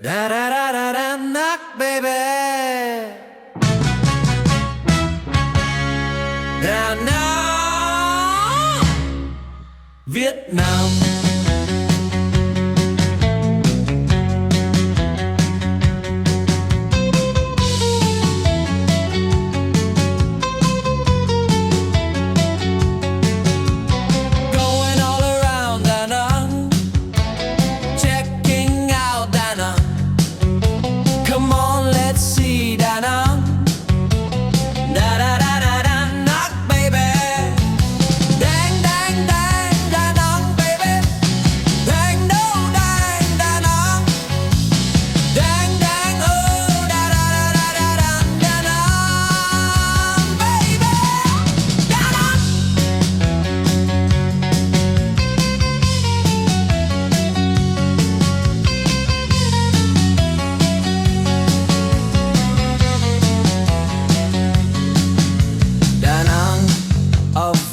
Da da da da da knock, baby. Danang, Việt Nam.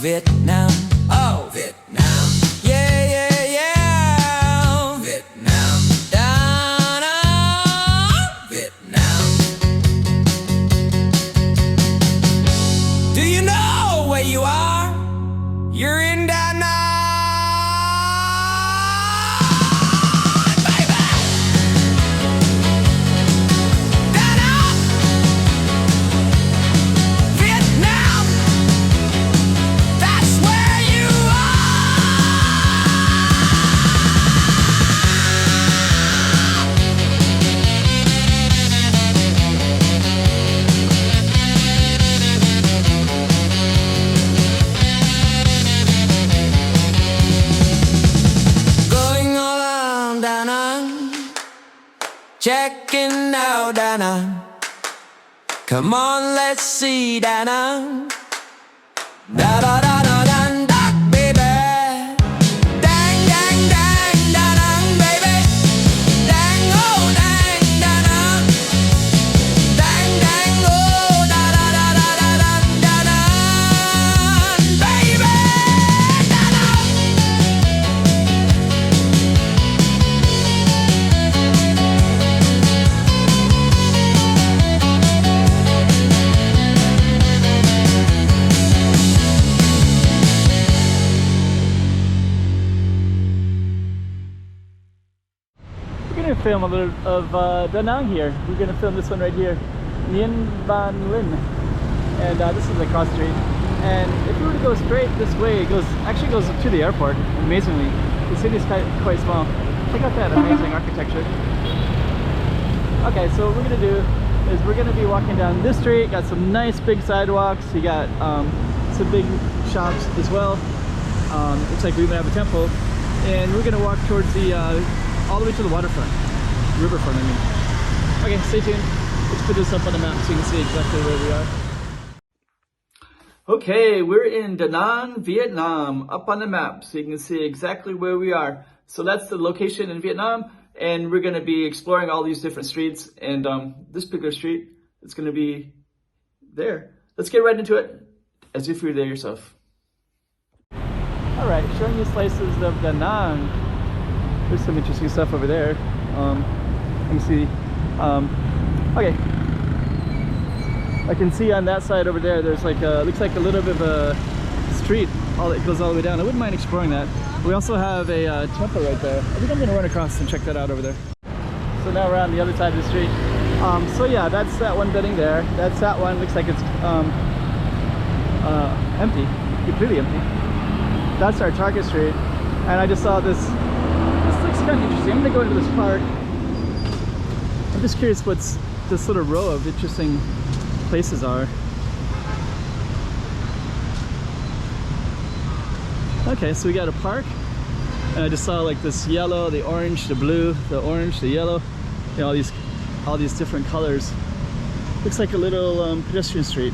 Việt Nam, oh Việt Nam, yeah yeah yeah, Việt Nam, Danang, Việt Nam. Do you know where you are? You're in Danang, baby. Danang, Việt Nam. That's where you going all around Danang, checking out Danang. Come on, let's see Danang. Da da da da da da, baby. Dang dang dang Danang, baby. Dang oh dang Danang. Dang dang oh da da da da da da Danang, baby. Danang. We're going to film a little of Danang here. We're going to film this one right here, Nguyen Linh, and this is across the street. And if you were to go straight this way, it actually goes to the airport. Amazingly, the city is quite small. Check out that amazing architecture. Okay, so what we're going to do is we're going to be walking down this street. Got some nice big sidewalks. You got some big shops as well. Looks like we even have a temple, and we're going to walk towards the all the way to the waterfront, riverfront I mean. Okay, stay tuned. Let's put this up on the map so you can see exactly where we are. Okay, we're in Danang, Vietnam, up on the map so you can see exactly where we are. So that's the location in Vietnam, and we're going to be exploring all these different streets, and this particular street is going to be there. Let's get right into it as if you're there yourself. Alright, showing you slices of Danang. There's some interesting stuff over there. You can see, okay. I can see on that side over there, there's like a, looks like a little bit of a street that goes all the way down. I wouldn't mind exploring that. We also have a temple right there. I think I'm gonna run across and check that out over there. So now we're on the other side of the street. So yeah, that's that one building there. That's that one, looks like it's empty, completely empty. That's our Target Street. And I just saw this. Looks kind of interesting. I'm gonna go into this park. I'm just curious what's this little row of interesting places are. Okay, so we got a park, and I just saw like this yellow, the orange, the blue, the orange, the yellow, you know, all these different colors. Looks like a little pedestrian street.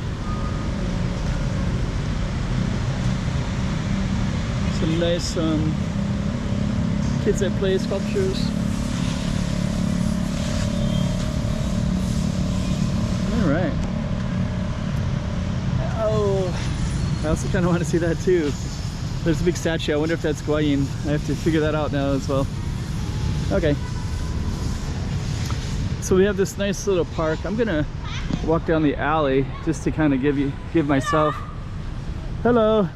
Some nice kids that play sculptures. All right. Oh, I also kind of want to see that too. There's a big statue. I wonder if that's Nguyen. I have to figure that out now as well. Okay. So we have this nice little park. I'm gonna walk down the alley just to kind of give myself. Hello.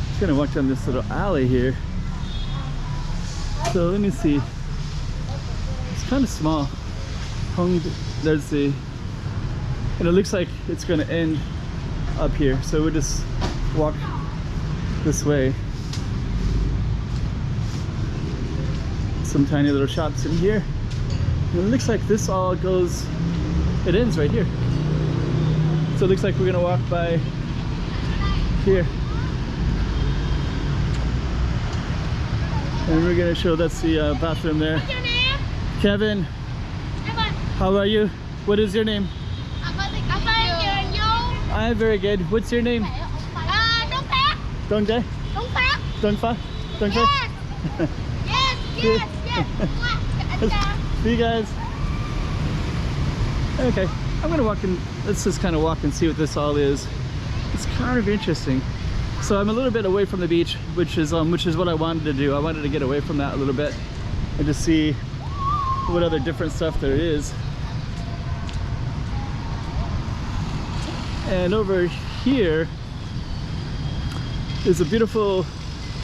Just gonna walk down this little alley here. So let me see. It's kind of small. There's the, and it looks like it's gonna end up here. So we'll just walk this way. Some tiny little shops in here. And it looks like this all goes, it ends right here. So it looks like we're gonna walk by here. And we're gonna show, that's the bathroom there. What's your name? Kevin, how are you? What is your name? I'm very good. What's your name? Dong Dae? Dong Fa? Dong Fa? Yes. See you guys. Okay, I'm gonna walk in. Let's just kind of walk and see what this all is. It's kind of interesting. So I'm a little bit away from the beach, which is what I wanted to do. I wanted to get away from that a little bit and just see what other different stuff there is. And over here is a beautiful,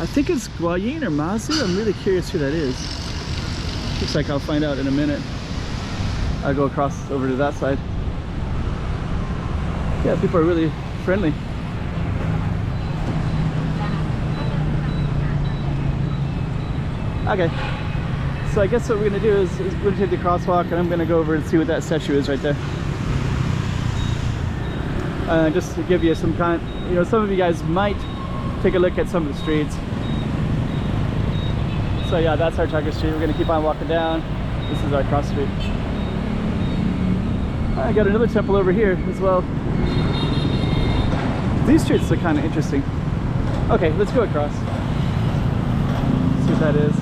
I think it's Nguyen or Mazu. I'm really curious who that is. Looks like I'll find out in a minute. I'll go across over to that side. Yeah, people are really friendly. Okay, so I guess what we're gonna do is we're gonna take the crosswalk and I'm gonna go over and see what that statue is right there. Just to give you some kind, you know, some of you guys might take a look at some of the streets. So yeah, that's our Tiger Street. We're gonna keep on walking down. This is our cross street. I got another temple over here as well. These streets are kind of interesting. Okay, let's go across. See what that is.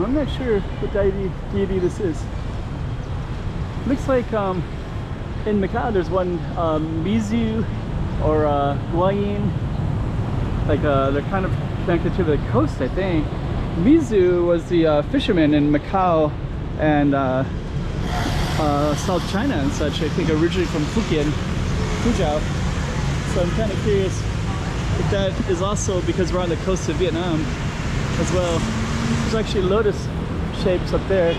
I'm not sure what deity this is. Looks like in Macau there's one Mizu or Nguyen. Like they're kind of connected to the coast, I think. Mizu was the fisherman in Macau and South China and such. I think originally from Fuzhou. So I'm kind of curious if that is also because we're on the coast of Vietnam as well. There's actually lotus shapes up there.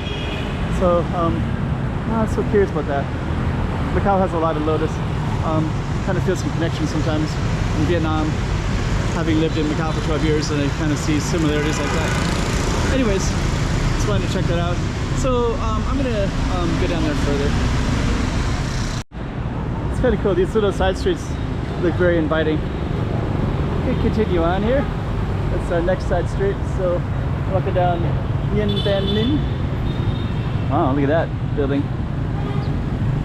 So I'm so curious about that. Macau has a lot of lotus. Kind of feel some connection sometimes in Vietnam, having lived in Macau for 12 years, and I kind of see similarities like that. Anyways, just wanted to check that out. So I'm gonna go down there further. It's kind of cool. These little side streets look very inviting. We can continue on here. That's our next side street. So walking down Nguyen Van Linh. Wow, look at that building.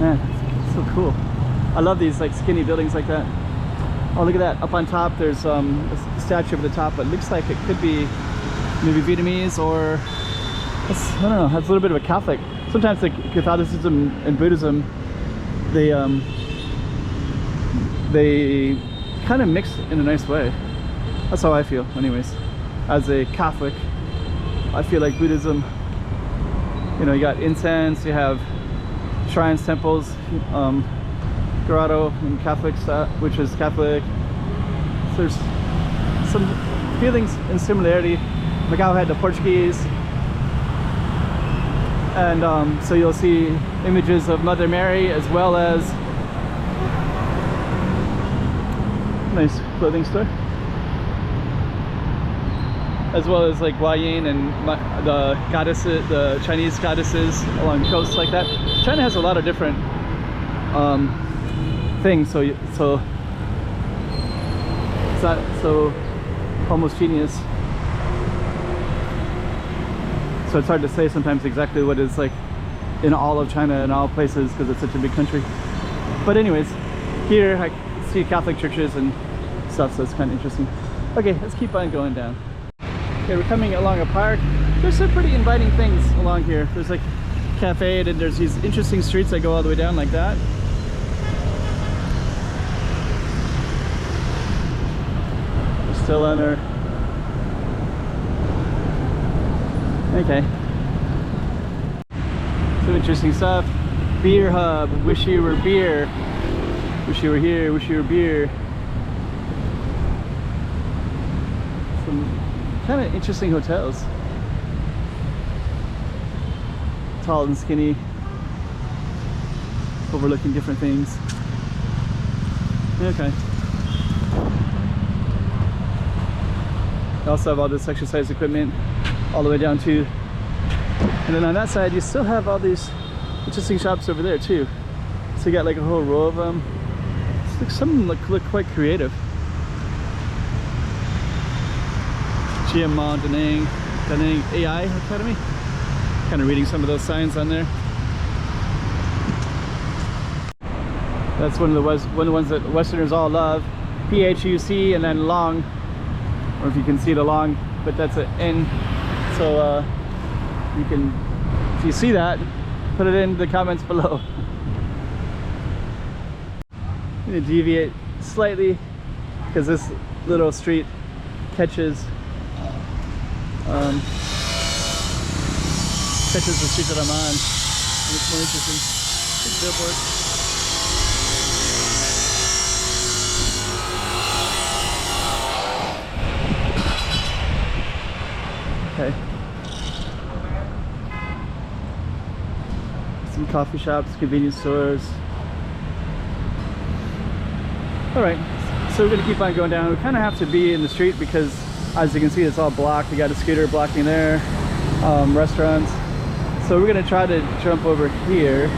Man, it's so cool. I love these like skinny buildings like that. Oh, look at that. Up on top, there's a statue over the top, but it looks like it could be maybe Vietnamese or, I don't know, has a little bit of a Catholic. Sometimes like Catholicism and Buddhism, they kind of mix in a nice way. That's how I feel anyways. As a Catholic, I feel like Buddhism, you know, you got incense, you have shrines, temples, grotto and Catholic stuff, which is Catholic. So there's some feelings and similarity. Macau had the Portuguese, and so you'll see images of Mother Mary as well as nice clothing store, as well as like Nguyen and the goddesses, the Chinese goddesses along the coast like that. China has a lot of different things, so it's not so homogeneous. So it's hard to say sometimes exactly what is like in all of China and all places because it's such a big country. But anyways, here I see Catholic churches and stuff, so it's kind of interesting. Okay, let's keep on going down. Okay, we're coming along a park. There's some pretty inviting things along here. There's like a cafe, and there's these interesting streets that go all the way down like that. We're still on our Okay. Some interesting stuff. Beer hub. Wish you were beer. Wish you were here. Wish you were beer. Some kind of interesting hotels. Tall and skinny. Overlooking different things. Okay. They also have all this exercise equipment all the way down to, and then on that side you still have all these interesting shops over there too. So you got like a whole row of them. Some of them look quite creative. GMA Danang AI Academy. Kind of reading some of those signs on there. That's one of the ones that Westerners all love. PHUC and then long. Or if you can see the long, but that's an N. So you can, if you see that, put it in the comments below. I'm gonna deviate slightly because this little street catches the street that I'm on, and it's more interesting. Big billboard. Okay. Some coffee shops, convenience stores. Alright, so we're going to keep on going down. We kind of have to be in the street because, as you can see, it's all blocked. We got a scooter blocking there, restaurants. So we're going to try to jump over here.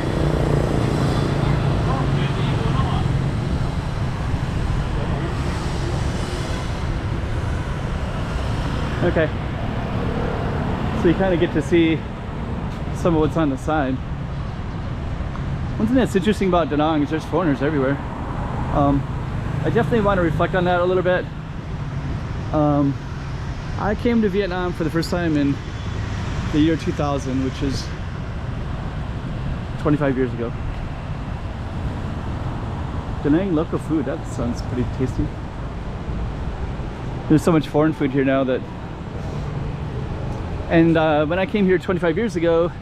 Okay. So you kind of get to see some of what's on the side. One thing that's interesting about Danang is there's foreigners everywhere. I definitely want to reflect on that a little bit. I came to Vietnam for the first time in the year 2000, which is 25 years ago. Danang local food, that sounds pretty tasty. There's so much foreign food here now that. And when I came here 25 years ago,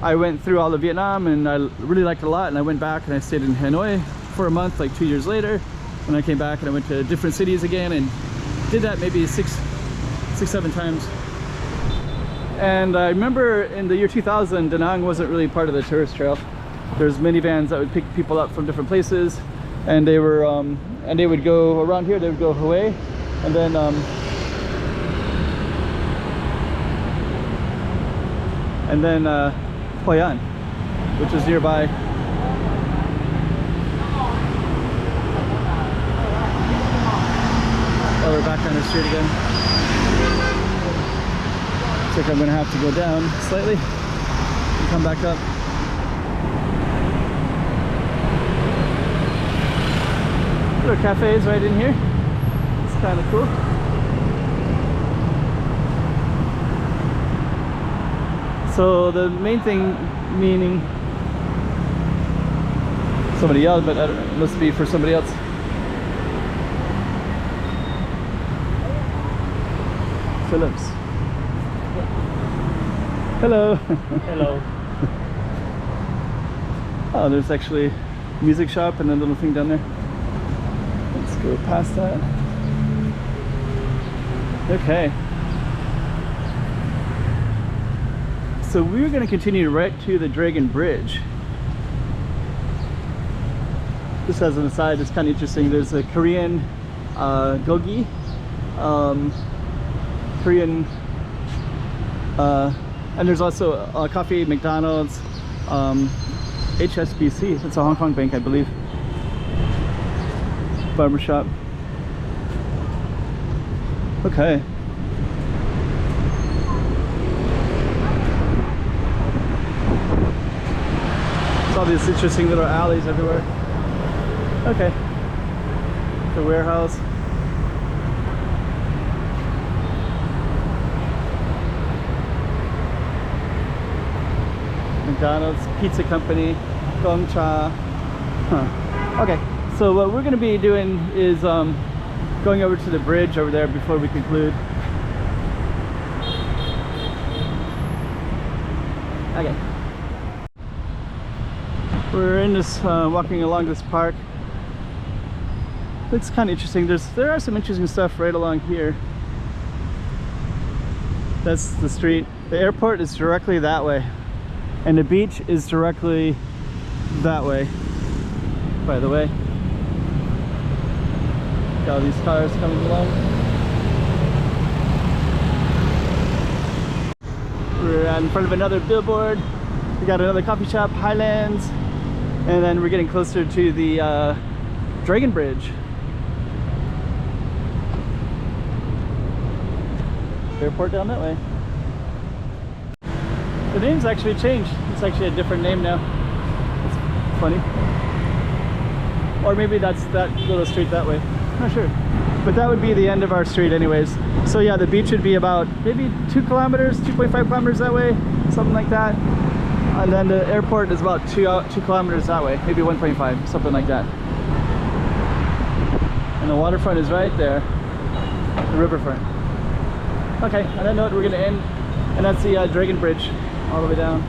I went through all of Vietnam and I really liked it a lot, and I went back and I stayed in Hanoi for a month, like 2 years later. And I came back and I went to different cities again and did that maybe six, 7 times. And I remember in the year 2000, Danang wasn't really part of the tourist trail. There's minivans that would pick people up from different places, and they were and they would go around here. They would go Hue, and then Hoi An, which is nearby. Oh, we're back on the street again. Looks like I'm gonna have to go down slightly and come back up. Little cafes right in here. It's kind of cool. So the main thing, meaning somebody yelled, but it must be for somebody else. Phillips. Hello. Hello. Oh, there's actually a music shop and a little thing down there. Let's go past that. Okay. So we're going to continue right to the Dragon Bridge. Just as an aside, it's kind of interesting. There's a Korean gogi, Korean, and there's also a coffee, McDonald's, HSBC. It's a Hong Kong bank, I believe. Barbershop. Okay. All these interesting little alleys everywhere. Okay. The warehouse. McDonald's, pizza company, Gong Cha. Huh. Okay, so what we're going to be doing is going over to the bridge over there before we conclude. Okay. We're in this, walking along this park. Looks kind of interesting. There are some interesting stuff right along here. That's the street. The airport is directly that way, and the beach is directly that way. By the way, got all these cars coming along. We're in front of another billboard. We got another coffee shop, Highlands, and then we're getting closer to the Dragon Bridge. Airport down that way. The name's actually changed. It's actually a different name now. It's funny. Or maybe that's that little street that way. I'm not sure. But that would be the end of our street anyways. So yeah, the beach would be about maybe 2 kilometers, 2.5 kilometers that way, something like that. And then the airport is about 2 kilometers that way, maybe 1.5, something like that. And the waterfront is right there, the riverfront. Okay, on that note, we're gonna end, and that's the Dragon Bridge all the way down.